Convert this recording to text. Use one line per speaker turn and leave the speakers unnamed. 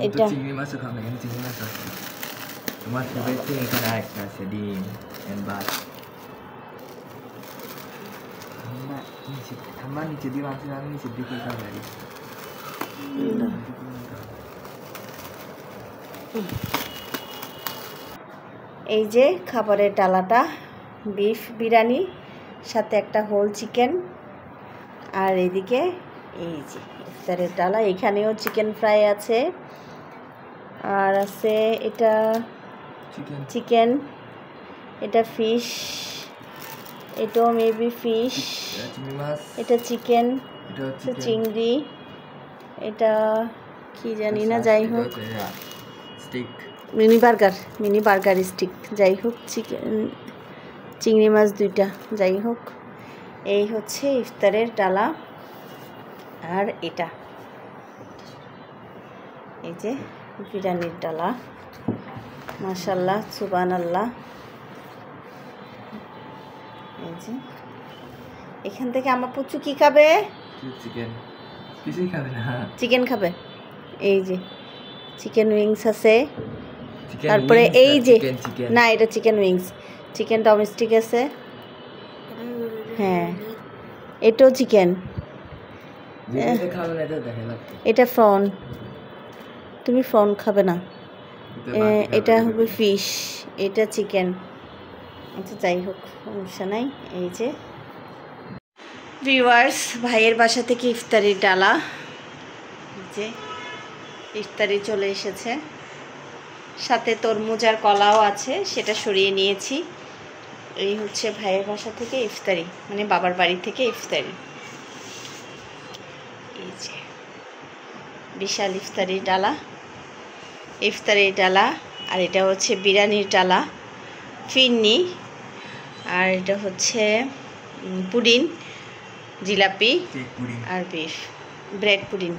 এটা
চিংড়ি মাছও খাবে, এখানে চিংড়ি মাছ আছে। তোমার ফেভারিট থিং এখানে আরেকটা আছে, ডিম এন্ড ভাত। ঠাম্মা নিচে দিয়ে মাছ আমি নিচের দিকে খাবে।
এই যে খাবারের ডালাটা, বিফ বিরিয়ানি সাথে একটা হোল চিকেন, আর এদিকে এই যে ইফতারের ডালা, এখানেও চিকেন ফ্রাই আছে, আর আছে এটা চিকেন, এটা ফিশ, এটাও মেবি ফিশ, এটা চিকেন, এটা চিংড়ি, এটা কি জানি না, যাই হোক
স্টিক,
মিনি বার্গার স্টিক, যাই হোক চিকেন, চিংড়ি মাছ দুইটা, যাই হোক এই হচ্ছে ইফতারের ডালা। আর এটা এই যে বিরিয়ানির ডালা, মাশাআল্লাহ সুবহানাল্লাহ। এই যে এখান থেকে আমার পুচু কি খাবে?
চিকেন, কিছুই খাবে না,
চিকেন খাবে। এই যে চিকেন উইংস আছে, তারপরে এই যে না এটা চিকেন উইংস, চিকেন ডোমেস্টিক আছে, হ্যাঁ এটাও চিকেন, এটা ফ্রন, তুমি ফ্রন খাবে না, এটা হবে ফিশ, এটা চিকেন। আচ্ছা যাই হোক সমস্যা নাই। এই যে ভিউয়ার্স, ভাইয়ের বাসা থেকে ইফতারির ডালা, যে ইফতারি চলে এসেছে, সাথে তরমুজ আর কলাও আছে, সেটা সরিয়ে নিয়েছি। এই হচ্ছে ভাইয়ের বাসা থেকে ইফতারি, মানে বাবার বাড়ি থেকে ইফতারি। এই যে বিশাল ইফতারির ডালা, আর এটা হচ্ছে বিরিয়ানির ডালা, ফিরনি, আর এটা হচ্ছে পুডিং, জিলাপি আর বিফ, ব্রেড পুডিং,